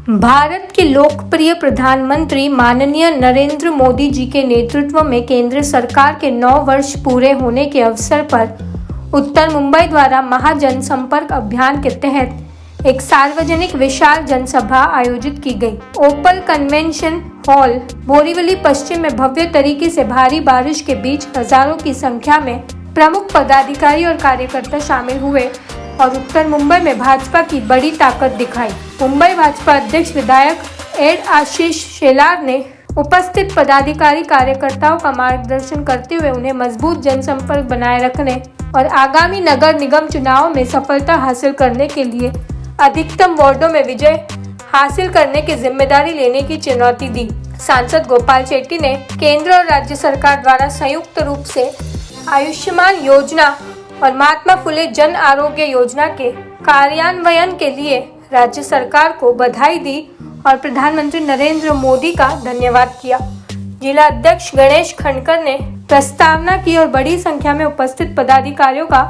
भारत के लोकप्रिय प्रधानमंत्री माननीय नरेंद्र मोदी जी के नेतृत्व में केंद्र सरकार के 9 वर्ष पूरे होने के अवसर पर उत्तर मुंबई द्वारा महाजनसंपर्क अभियान के तहत एक सार्वजनिक विशाल जनसभा आयोजित की गई। ओपल कन्वेंशन हॉल बोरीवली पश्चिम में भव्य तरीके से भारी बारिश के बीच हजारों की संख्या में प्रमुख पदाधिकारी और कार्यकर्ता शामिल हुए और उत्तर मुंबई में भाजपा की बड़ी ताकत दिखाई। मुंबई भाजपा अध्यक्ष विधायक एड आशीष शेलार ने उपस्थित पदाधिकारी कार्यकर्ताओं का मार्गदर्शन करते हुए उन्हें मजबूत जनसंपर्क बनाए रखने और आगामी नगर निगम चुनाव में सफलता हासिल करने के लिए अधिकतम वार्डों में विजय हासिल करने की जिम्मेदारी लेने की चुनौती दी। सांसद गोपाल शेट्टी ने केंद्र और राज्य सरकार द्वारा संयुक्त रूप से आयुष्मान योजना और महात्मा फुले जन आरोग्य योजना के कार्यान्वयन के लिए राज्य सरकार को बधाई दी और प्रधानमंत्री नरेंद्र मोदी का धन्यवाद किया। जिला अध्यक्ष गणेश खंडकर ने प्रस्तावना की और बड़ी संख्या में उपस्थित पदाधिकारियों का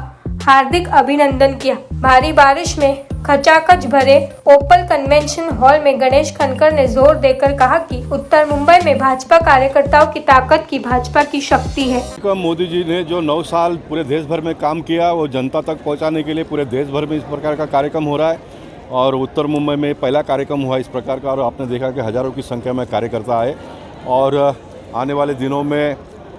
हार्दिक अभिनंदन किया। भारी बारिश में खचाखच भरे ओपल कन्वेंशन हॉल में गणेश खंडकर ने जोर देकर कहा कि उत्तर मुंबई में भाजपा कार्यकर्ताओं की ताकत की भाजपा की शक्ति है। मोदी जी ने जो 9 साल पूरे देश भर में काम किया वो जनता तक पहुंचाने के लिए पूरे देश भर में इस प्रकार का कार्यक्रम हो रहा है और उत्तर मुंबई में पहला कार्यक्रम हुआ इस प्रकार का और आपने देखा कि हज़ारों की संख्या में कार्यकर्ता आए और आने वाले दिनों में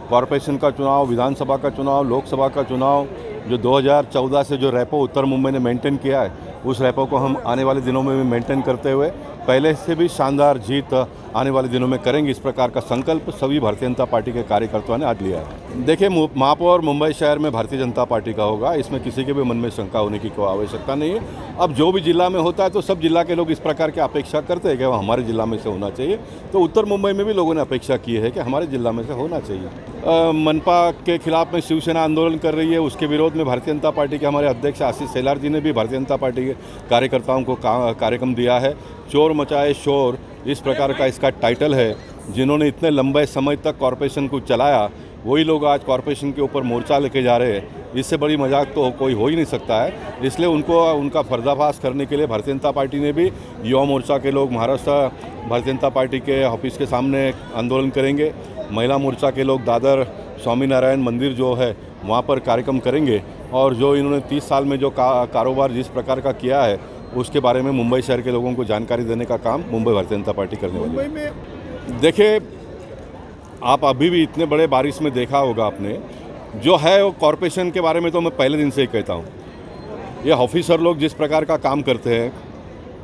कॉरपोरेशन का चुनाव, विधानसभा का चुनाव, लोकसभा का चुनाव जो 2014 से जो रेपो उत्तर मुंबई ने मेंटेन किया है उस रेपो को हम आने वाले दिनों में भी मेंटेन करते हुए पहले से भी शानदार जीत आने वाले दिनों में करेंगे। इस प्रकार का संकल्प सभी भारतीय जनता पार्टी के कार्यकर्ताओं ने आज लिया है। देखिए, महापौर मुंबई शहर में भारतीय जनता पार्टी का होगा, इसमें किसी के भी मन में शंका होने की कोई आवश्यकता नहीं है। अब जो भी जिला में होता है तो सब जिला के लोग इस प्रकार की अपेक्षा करते हैं कि वह हमारे जिला में से होना चाहिए, तो उत्तर मुंबई में भी लोगों ने अपेक्षा की है कि हमारे जिला में से होना चाहिए। मनपा के खिलाफ में शिवसेना आंदोलन कर रही है, उसके विरोध में भारतीय जनता पार्टी के हमारे अध्यक्ष आशीष शेलार जी ने भी भारतीय जनता पार्टी के कार्यकर्ताओं को कार्यक्रम दिया है। चोर मचाए शोर इस प्रकार का इसका टाइटल है। जिन्होंने इतने लंबे समय तक कॉरपोरेशन को चलाया वही लोग आज कॉरपोरेशन के ऊपर मोर्चा लेके जा रहे हैं। इससे बड़ी मजाक तो कोई हो ही नहीं सकता है। इसलिए उनका पर्दाफाश करने के लिए भारतीय जनता पार्टी ने भी युवा मोर्चा के लोग महाराष्ट्र भारतीय जनता पार्टी के ऑफिस के सामने आंदोलन करेंगे। महिला मोर्चा के लोग दादर स्वामीनारायण मंदिर जो है वहाँ पर कार्यक्रम करेंगे और जो इन्होंने 30 साल में जो कारोबार जिस प्रकार का किया है उसके बारे में मुंबई शहर के लोगों को जानकारी देने का काम मुंबई भारतीय जनता पार्टी करने वाली है। मुंबई में देखिए, आप अभी भी इतने बड़े बारिश में देखा होगा आपने जो है वो कॉरपोरेशन के बारे में तो मैं पहले दिन से ही कहता हूँ, ये ऑफिसर लोग जिस प्रकार का काम करते हैं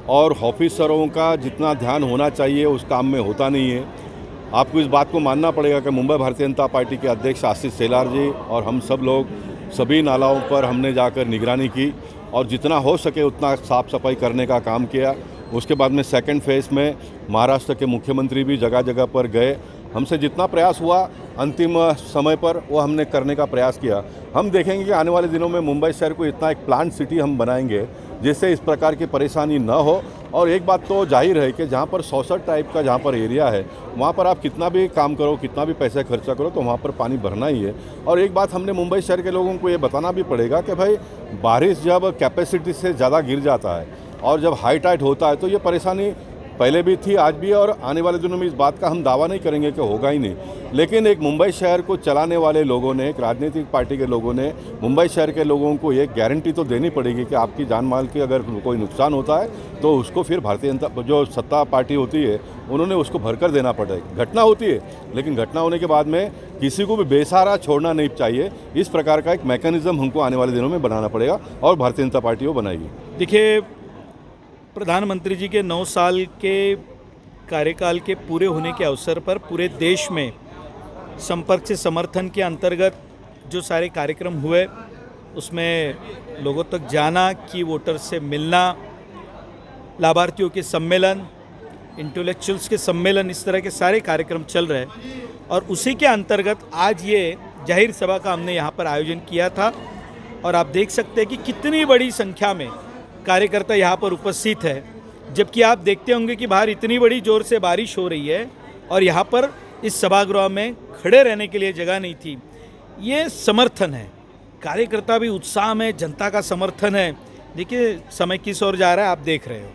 और ऑफिसरों का जितना ध्यान होना चाहिए उस काम में होता नहीं है। आपको इस बात को मानना पड़ेगा कि मुंबई भारतीय जनता पार्टी के अध्यक्ष आशीष शेलार जी और हम सब लोग सभी नालाओं पर हमने जाकर निगरानी की और जितना हो सके उतना साफ़ सफाई करने का काम किया। उसके बाद में सेकंड फेज़ में महाराष्ट्र के मुख्यमंत्री भी जगह जगह पर गए। हमसे जितना प्रयास हुआ अंतिम समय पर वो हमने करने का प्रयास किया। हम देखेंगे कि आने वाले दिनों में मुंबई शहर को इतना एक प्लांट सिटी हम बनाएंगे जिससे इस प्रकार की परेशानी न हो। और एक बात तो जाहिर है कि जहाँ पर 100 टाइप का जहाँ पर एरिया है वहाँ पर आप कितना भी काम करो, कितना भी पैसे खर्चा करो तो वहाँ पर पानी भरना ही है। और एक बात हमने मुंबई शहर के लोगों को ये बताना भी पड़ेगा कि भाई बारिश जब कैपेसिटी से ज़्यादा गिर जाता है और जब हाई टाइड होता है तो ये परेशानी पहले भी थी, आज भी है और आने वाले दिनों में इस बात का हम दावा नहीं करेंगे कि होगा ही नहीं। लेकिन एक मुंबई शहर को चलाने वाले लोगों ने, एक राजनीतिक पार्टी के लोगों ने मुंबई शहर के लोगों को ये गारंटी तो देनी पड़ेगी कि आपकी जान माल की अगर कोई नुकसान होता है तो उसको फिर भारतीय जनता जो सत्ता पार्टी होती है उन्होंने उसको भरकर देना पड़ेगा। घटना होती है लेकिन घटना होने के बाद में किसी को भी बेसहारा छोड़ना नहीं चाहिए। इस प्रकार का एक मैकेनिज्म हमको आने वाले दिनों में बनाना पड़ेगा और भारतीय जनता पार्टी वो बनाएगी। देखिए, प्रधानमंत्री जी के 9 साल के कार्यकाल के पूरे होने के अवसर पर पूरे देश में संपर्क से समर्थन के अंतर्गत जो सारे कार्यक्रम हुए उसमें लोगों तक जाना, की वोटर से मिलना, लाभार्थियों के सम्मेलन, इंटेलेक्चुअल्स के सम्मेलन, इस तरह के सारे कार्यक्रम चल रहे हैं और उसी के अंतर्गत आज ये जाहिर सभा का हमने यहाँ पर आयोजन किया था। और आप देख सकते हैं कि कितनी बड़ी संख्या में कार्यकर्ता यहाँ पर उपस्थित है, जबकि आप देखते होंगे कि बाहर इतनी बड़ी जोर से बारिश हो रही है और यहाँ पर इस सभागृह में खड़े रहने के लिए जगह नहीं थी। ये समर्थन है, कार्यकर्ता भी उत्साह में, जनता का समर्थन है। देखिए समय किस ओर जा रहा है, आप देख रहे हो।